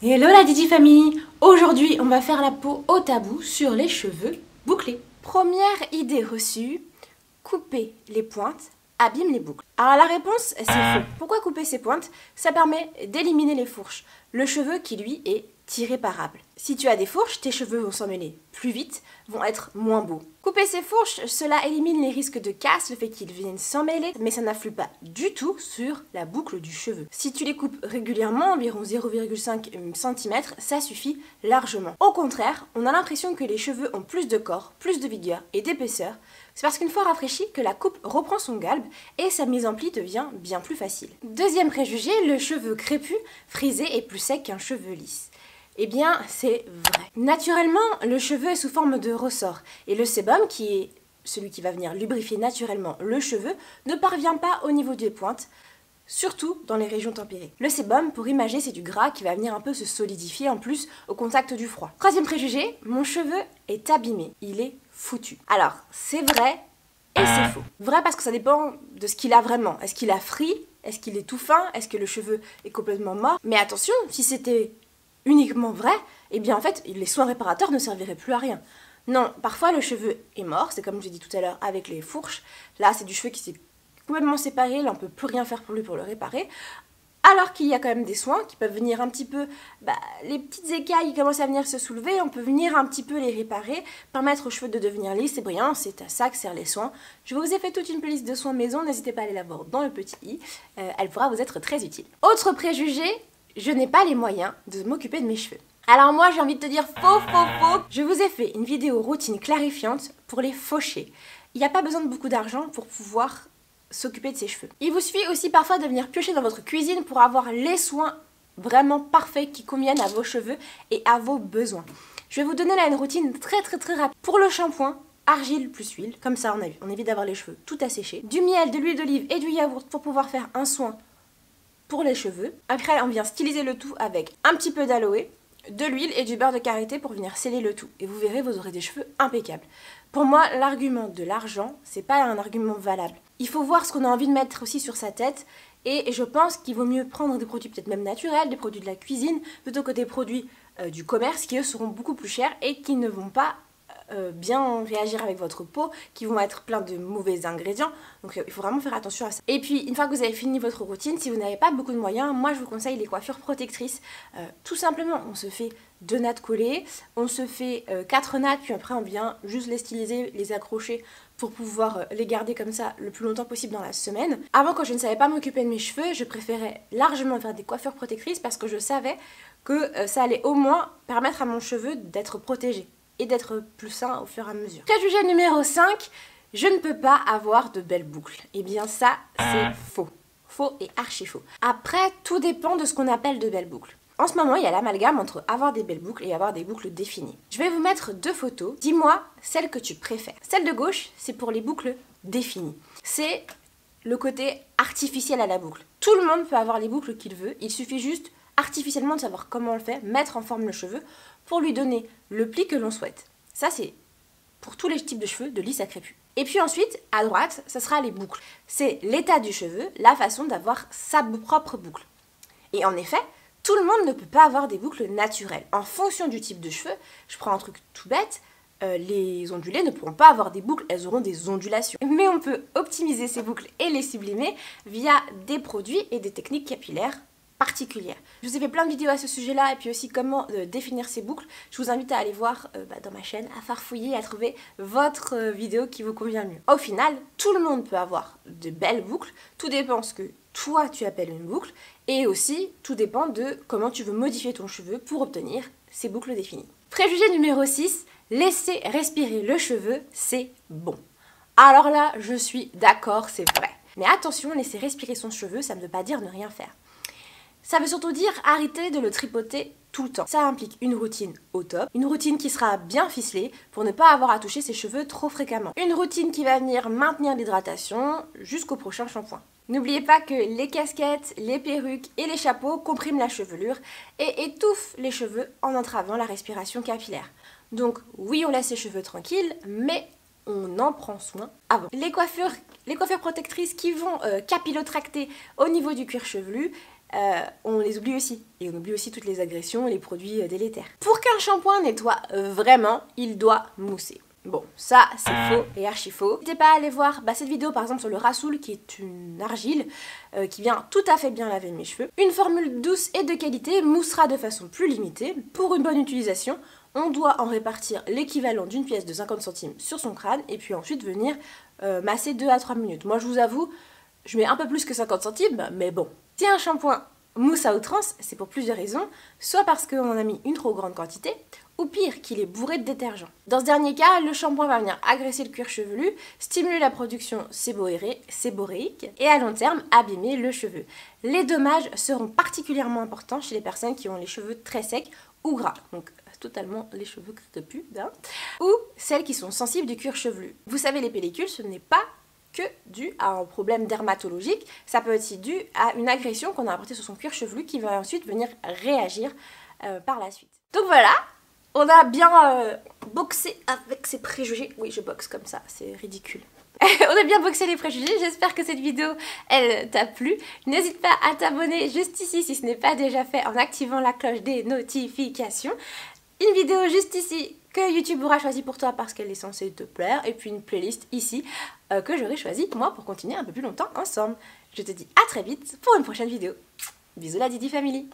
Hello la Didi famille. Aujourd'hui on va faire la peau au tabou sur les cheveux bouclés. Première idée reçue, couper les pointes abîme les boucles. Alors la réponse c'est faux. Pourquoi couper ces pointes? Ça permet d'éliminer les fourches. Le cheveu qui lui est irréparable. Si tu as des fourches, tes cheveux vont s'emmêler plus vite, vont être moins beaux. Couper ces fourches, cela élimine les risques de casse, le fait qu'ils viennent s'emmêler, mais ça n'influe pas du tout sur la boucle du cheveu. Si tu les coupes régulièrement, environ 0,5 cm, ça suffit largement. Au contraire, on a l'impression que les cheveux ont plus de corps, plus de vigueur et d'épaisseur. C'est parce qu'une fois rafraîchi que la coupe reprend son galbe et sa mise en pli devient bien plus facile. Deuxième préjugé, le cheveu crépus, frisé est plus sec qu'un cheveu lisse. Eh bien, c'est vrai. Naturellement, le cheveu est sous forme de ressort et le sébum, qui est celui qui va venir lubrifier naturellement le cheveu, ne parvient pas au niveau des pointes, surtout dans les régions tempérées. Le sébum, pour imager, c'est du gras qui va venir un peu se solidifier en plus au contact du froid. Troisième préjugé, mon cheveu est abîmé, il est foutu. Alors, c'est vrai et c'est faux. Vrai parce que ça dépend de ce qu'il a vraiment. Est-ce qu'il a frit? Est-ce qu'il est tout fin? Est-ce que le cheveu est complètement mort? Mais attention, si c'était uniquement vrai, eh bien en fait, les soins réparateurs ne serviraient plus à rien. Non, parfois le cheveu est mort, c'est comme j'ai dit tout à l'heure avec les fourches. Là, c'est du cheveu qui s'est complètement séparé, là on peut plus rien faire pour lui pour le réparer. Alors qu'il y a quand même des soins qui peuvent venir un petit peu, les petites écailles qui commencent à venir se soulever, on peut venir un petit peu les réparer, permettre aux cheveux de devenir lisses et brillants, c'est à ça que servent les soins. Je vous ai fait toute une playlist de soins maison, n'hésitez pas à aller la voir dans le petit i, elle pourra vous être très utile. Autre préjugé, je n'ai pas les moyens de m'occuper de mes cheveux. Alors moi j'ai envie de te dire faux. Je vous ai fait une vidéo routine clarifiante pour les faucher. Il n'y a pas besoin de beaucoup d'argent pour pouvoir s'occuper de ses cheveux. Il vous suffit aussi parfois de venir piocher dans votre cuisine pour avoir les soins vraiment parfaits qui conviennent à vos cheveux et à vos besoins. Je vais vous donner là une routine très rapide. Pour le shampoing, argile plus huile, comme ça on évite d'avoir les cheveux tout asséchés. Du miel, de l'huile d'olive et du yaourt pour pouvoir faire un soin pour les cheveux. Après on vient styliser le tout avec un petit peu d'aloe, de l'huile et du beurre de karité pour venir sceller le tout. Et vous verrez, vous aurez des cheveux impeccables. Pour moi, l'argument de l'argent, c'est pas un argument valable. Il faut voir ce qu'on a envie de mettre aussi sur sa tête. Et je pense qu'il vaut mieux prendre des produits peut-être même naturels, des produits de la cuisine, plutôt que des produits du commerce qui eux seront beaucoup plus chers et qui ne vont pas bien réagir avec votre peau, qui vont être plein de mauvais ingrédients. Donc il faut vraiment faire attention à ça. Et puis une fois que vous avez fini votre routine, si vous n'avez pas beaucoup de moyens, moi je vous conseille les coiffures protectrices. Tout simplement, on se fait 2 nattes collées, on se fait 4 nattes, puis après on vient juste les styliser, les accrocher pour pouvoir les garder comme ça le plus longtemps possible dans la semaine. Avant, quand je ne savais pas m'occuper de mes cheveux, je préférais largement faire des coiffures protectrices parce que je savais que ça allait au moins permettre à mon cheveu d'être protégé et d'être plus sain au fur et à mesure. Préjugé numéro 5, je ne peux pas avoir de belles boucles. Eh bien ça, c'est faux. Faux et archi faux. Après, tout dépend de ce qu'on appelle de belles boucles. En ce moment, il y a l'amalgame entre avoir des belles boucles et avoir des boucles définies. Je vais vous mettre 2 photos. Dis-moi celle que tu préfères. Celle de gauche, c'est pour les boucles définies. C'est le côté artificiel à la boucle. Tout le monde peut avoir les boucles qu'il veut. Il suffit juste artificiellement de savoir comment on le fait, mettre en forme le cheveu pour lui donner le pli que l'on souhaite. Ça, c'est pour tous les types de cheveux, de lisse à crépus. Et puis ensuite, à droite, ça sera les boucles. C'est l'état du cheveu, la façon d'avoir sa propre boucle. Et en effet, tout le monde ne peut pas avoir des boucles naturelles. En fonction du type de cheveux, je prends un truc tout bête, les ondulés ne pourront pas avoir des boucles, elles auront des ondulations. Mais on peut optimiser ces boucles et les sublimer via des produits et des techniques capillaires particulière. Je vous ai fait plein de vidéos à ce sujet-là et puis aussi comment définir ces boucles. Je vous invite à aller voir dans ma chaîne, à farfouiller et à trouver votre vidéo qui vous convient le mieux. Au final, tout le monde peut avoir de belles boucles, tout dépend ce que toi tu appelles une boucle et aussi tout dépend de comment tu veux modifier ton cheveu pour obtenir ces boucles définies. Préjugé numéro 6, laisser respirer le cheveu, c'est bon. Alors là, je suis d'accord, c'est vrai. Mais attention, laisser respirer son cheveu, ça ne veut pas dire ne rien faire. Ça veut surtout dire arrêter de le tripoter tout le temps. Ça implique une routine au top, une routine qui sera bien ficelée pour ne pas avoir à toucher ses cheveux trop fréquemment. Une routine qui va venir maintenir l'hydratation jusqu'au prochain shampoing. N'oubliez pas que les casquettes, les perruques et les chapeaux compriment la chevelure et étouffent les cheveux en entravant la respiration capillaire. Donc oui, on laisse ses cheveux tranquilles, mais on en prend soin avant. Les coiffures protectrices qui vont capillotracter au niveau du cuir chevelu, on les oublie aussi. Et on oublie aussi toutes les agressions et les produits délétères. Pour qu'un shampoing nettoie vraiment, il doit mousser. Bon, ça c'est faux et archi faux. N'hésitez pas à aller voir cette vidéo par exemple sur le Rassoul qui est une argile qui vient tout à fait bien laver mes cheveux. Une formule douce et de qualité moussera de façon plus limitée. Pour une bonne utilisation, on doit en répartir l'équivalent d'une pièce de 50 centimes sur son crâne et puis ensuite venir masser 2 à 3 minutes. Moi je vous avoue, je mets un peu plus que 50 centimes, mais bon. Si un shampoing mousse à outrance, c'est pour plusieurs raisons, soit parce qu'on en a mis une trop grande quantité, ou pire, qu'il est bourré de détergent. Dans ce dernier cas, le shampoing va venir agresser le cuir chevelu, stimuler la production séboréique et à long terme abîmer le cheveu. Les dommages seront particulièrement importants chez les personnes qui ont les cheveux très secs ou gras, donc totalement les cheveux crépus, hein, ou celles qui sont sensibles du cuir chevelu. Vous savez, les pellicules, ce n'est pas que dû à un problème dermatologique, ça peut être aussi dû à une agression qu'on a apportée sur son cuir chevelu qui va ensuite venir réagir par la suite. Donc voilà, on a bien boxé avec ses préjugés. Oui, je boxe comme ça, c'est ridicule. On a bien boxé les préjugés, j'espère que cette vidéo, elle t'a plu. N'hésite pas à t'abonner juste ici si ce n'est pas déjà fait en activant la cloche des notifications. Une vidéo juste ici que YouTube aura choisi pour toi parce qu'elle est censée te plaire. Et puis une playlist ici que j'aurai choisie moi pour continuer un peu plus longtemps ensemble. Je te dis à très vite pour une prochaine vidéo. Bisous la Didi Family.